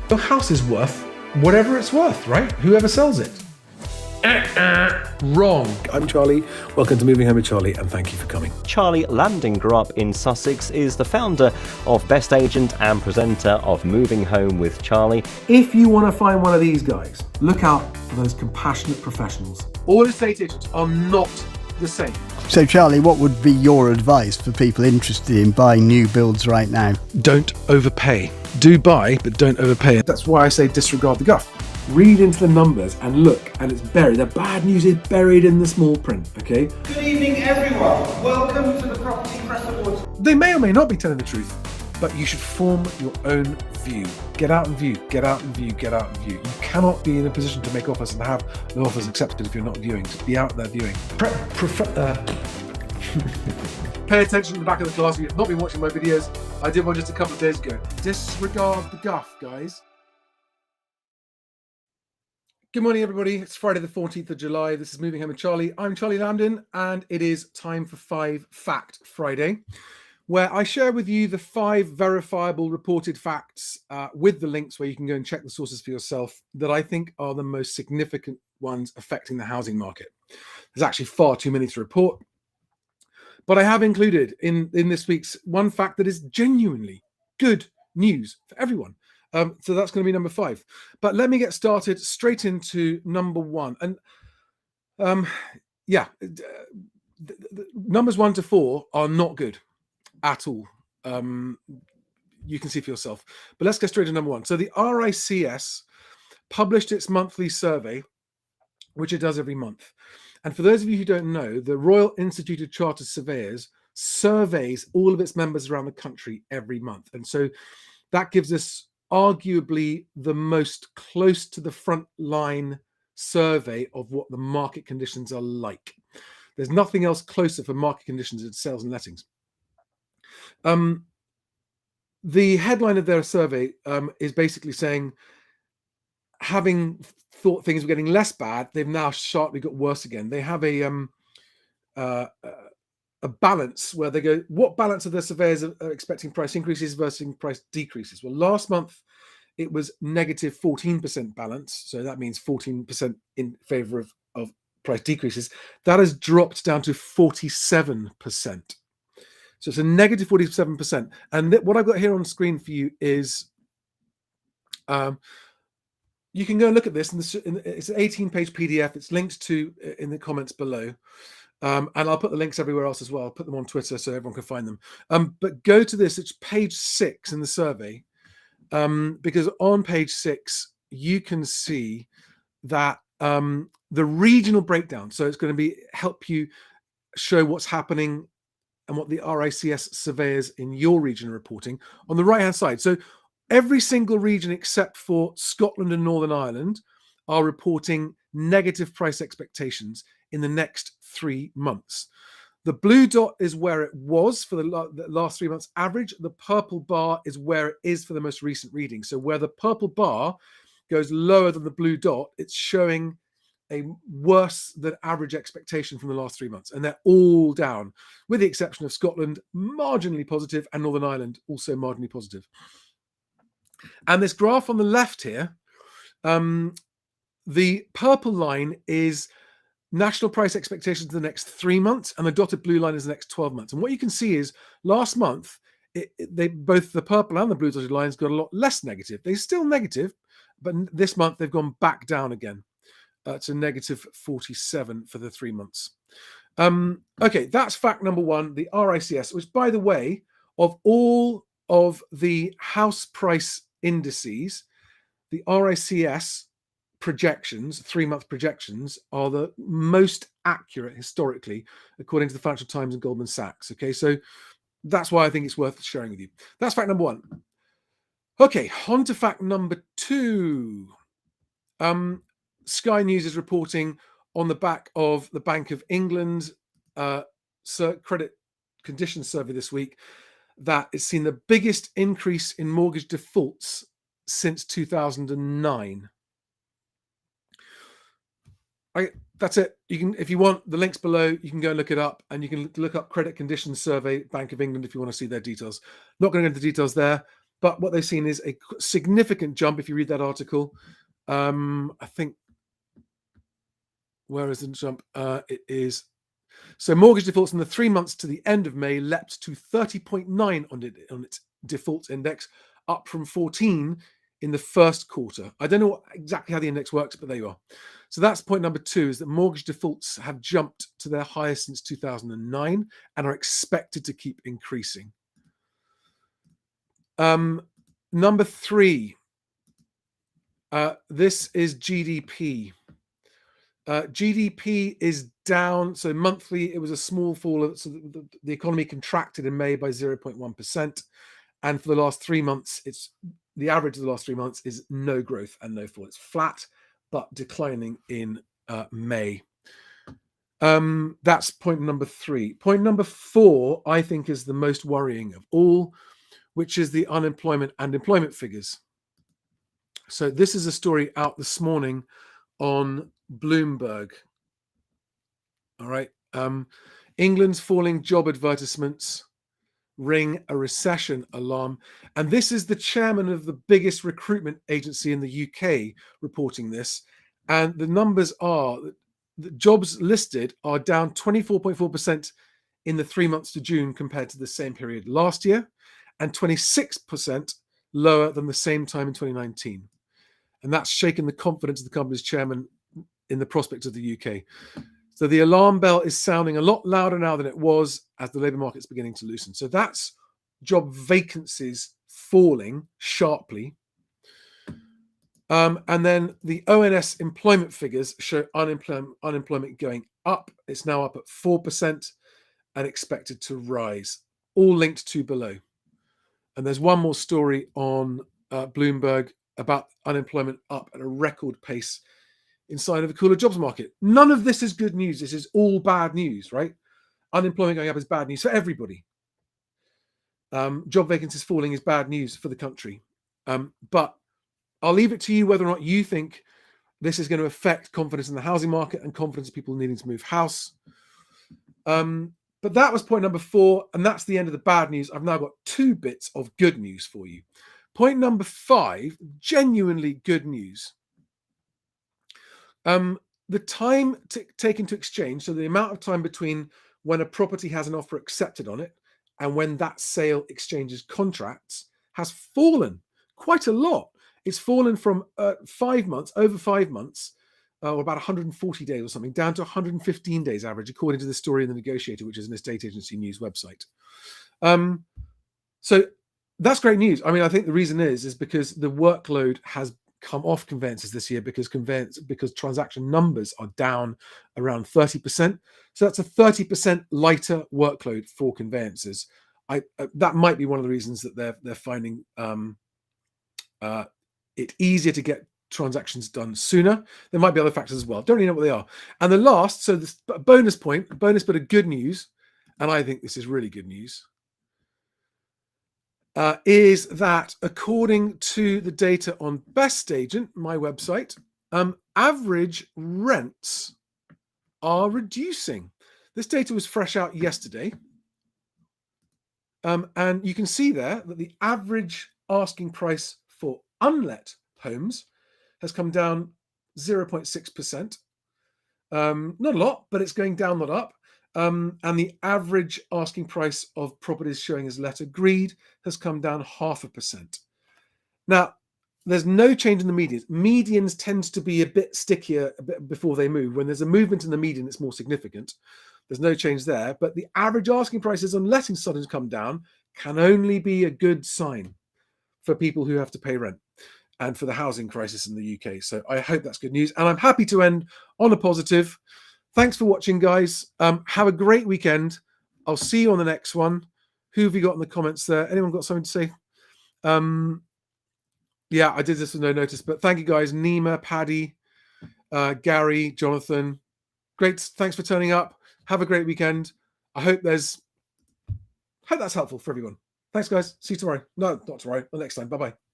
Your house is worth whatever it's worth, right? Whoever sells it. Wrong. I'm Charlie. Welcome to Moving Home with Charlie, and thank you for coming. Charlie Landing grew up in Sussex, is the founder of Best Agent and presenter of Moving Home with Charlie. If you want to find one of these guys, look out for those compassionate professionals. All estate agents are not the same. So Charlie, what would be your advice for people interested in buying new builds right now? Don't overpay. Do buy, but don't overpay. That's why I say disregard the guff. Read into the numbers and look, and it's buried. The bad news is buried in the small print, okay? Good evening, everyone. Welcome to the Property Press Awards. They may or may not be telling the truth, but you should form your own view. Get out and view, get out and view, get out and view. You cannot be in a position to make offers and have the offers accepted if you're not viewing. Just be out there viewing. Pay attention to the back of the class. If you've not been watching my videos, I did one just a couple of days ago. Disregard the guff, guys. Good morning, everybody. It's Friday the 14th of July. This is Moving Home with Charlie. I'm Charlie Lambden, and it is time for 5 Fact Friday, where I share with you the 5 verifiable reported facts with the links where you can go and check the sources for yourself that I think are the most significant ones affecting the housing market. There's actually far too many to report, but I have included in this week's one fact that is genuinely good news for everyone. So that's going to be number 5. But let me get started straight into number 1. And numbers 1 to 4 are not good at all. You can see for yourself. But let's get straight to number 1. So the RICS published its monthly survey, which it does every month. And for those of you who don't know, the Royal Institute of Chartered Surveyors surveys all of its members around the country every month. And so that gives us arguably the most close to the front line survey of what the market conditions are like. There's nothing else closer for market conditions than sales and lettings. The headline of their survey is basically saying, having thought things were getting less bad, they've now sharply got worse again. They have a balance where they go, what balance of their surveyors are expecting price increases versus price decreases? Well, last month it was negative 14% balance. So that means 14% in favor of price decreases. That has dropped down to 47%. So it's a negative 47%. And what I've got here on screen for you is, you can go and look at this. It's an 18-page PDF. It's linked to in the comments below. And I'll put the links everywhere else as well. I'll put them on Twitter so everyone can find them. But go to this. It's page 6 in the survey. Because on page 6, you can see that the regional breakdown. So it's going to help you show what's happening and what the RICS surveyors in your region are reporting on the right-hand side. So every single region except for Scotland and Northern Ireland are reporting negative price expectations in the next 3 months. The blue dot is where it was for the last 3 months average. The purple bar is where it is for the most recent reading. So where the purple bar goes lower than the blue dot, it's showing a worse than average expectation from the last 3 months. And they're all down, with the exception of Scotland, marginally positive, and Northern Ireland, also marginally positive. And this graph on the left here, the purple line is national price expectations in the next 3 months, and the dotted blue line is the next 12 months. And what you can see is last month, both the purple and the blue dotted lines got a lot less negative. They're still negative, but this month they've gone back down again to negative 47 for the 3 months. Okay, that's fact number 1, the RICS, which, by the way, of all of the house price indices, the RICS projections, 3-month projections, are the most accurate historically, according to the Financial Times and Goldman Sachs. Okay, so that's why I think it's worth sharing with you. That's fact number 1. Okay, on to fact number 2. Sky News is reporting on the back of the Bank of England credit conditions survey this week that it's seen the biggest increase in mortgage defaults since 2009. That's it. You can, if you want, the links below, you can go and look it up, and you can look up credit conditions survey, Bank of England, if you want to see their details. Not going to go into the details there. But what they've seen is a significant jump. If you read that article, I think, where is the jump? It is, so mortgage defaults in the 3 months to the end of May leapt to 30.9 on its default index, up from 14 in the first quarter. I don't know exactly how the index works, but there you are. So that's point number 2, is that mortgage defaults have jumped to their highest since 2009 and are expected to keep increasing. Number 3, this is GDP. GDP is down. So monthly, it was a small fall. So the economy contracted in May by 0.1%. And for the last 3 months, the average of the last 3 months is no growth and no fall. It's flat, but declining in May. That's point number 3. Point number 4, I think, is the most worrying of all, which is the unemployment and employment figures. So this is a story out this morning on Bloomberg. All right. England's falling job advertisements ring a recession alarm. And this is the chairman of the biggest recruitment agency in the UK reporting this. And the numbers are that the jobs listed are down 24.4% in the 3 months to June compared to the same period last year, and 26% lower than the same time in 2019. And that's shaken the confidence of the company's chairman in the prospects of the UK. So the alarm bell is sounding a lot louder now than it was as the labour market's beginning to loosen. So that's job vacancies falling sharply. And then the ONS employment figures show unemployment going up. It's now up at 4% and expected to rise, all linked to below. And there's one more story on Bloomberg about unemployment up at a record pace inside of a cooler jobs market. None of this is good news. This is all bad news, right? Unemployment going up is bad news for everybody. Job vacancies falling is bad news for the country. But I'll leave it to you whether or not you think this is going to affect confidence in the housing market and confidence of people needing to move house. But that was point number 4, and that's the end of the bad news. I've now got 2 bits of good news for you. Point number 5, genuinely good news. The time taken to exchange, so the amount of time between when a property has an offer accepted on it and when that sale exchanges contracts, has fallen quite a lot. It's fallen from 5 months, over 5 months, or about 140 days or something, down to 115 days average, according to the story in The Negotiator, which is an estate agency news website. So that's great news. I mean, I think the reason is because the workload has come off conveyances this year because transaction numbers are down around 30%. So that's a 30% lighter workload for conveyancers. That might be one of the reasons that they're finding it easier to get transactions done sooner. There might be other factors as well. Don't really know what they are. And the last, so this bonus bit of good news, and I think this is really good news, is that according to the data on Best Agent, my website, average rents are reducing. This data was fresh out yesterday. And you can see there that the average asking price for unlet homes has come down 0.6%. Not a lot, but it's going down, not up. And the average asking price of properties showing as let agreed has come down 0.5%. Now, there's no change in the medians. Medians tend to be a bit stickier a bit before they move. When there's a movement in the median, it's more significant. There's no change there. But the average asking prices on letting starting to come down can only be a good sign for people who have to pay rent and for the housing crisis in the UK. So I hope that's good news. And I'm happy to end on a positive. Thanks for watching, guys. Have a great weekend. I'll see you on the next one. Who have you got in the comments there? Anyone got something to say? Yeah, I did this with no notice, but thank you, guys. Nima, Paddy, Gary, Jonathan. Great. Thanks for turning up. Have a great weekend. I hope that's helpful for everyone. Thanks, guys. See you tomorrow. No, not tomorrow. The next time. Bye-bye.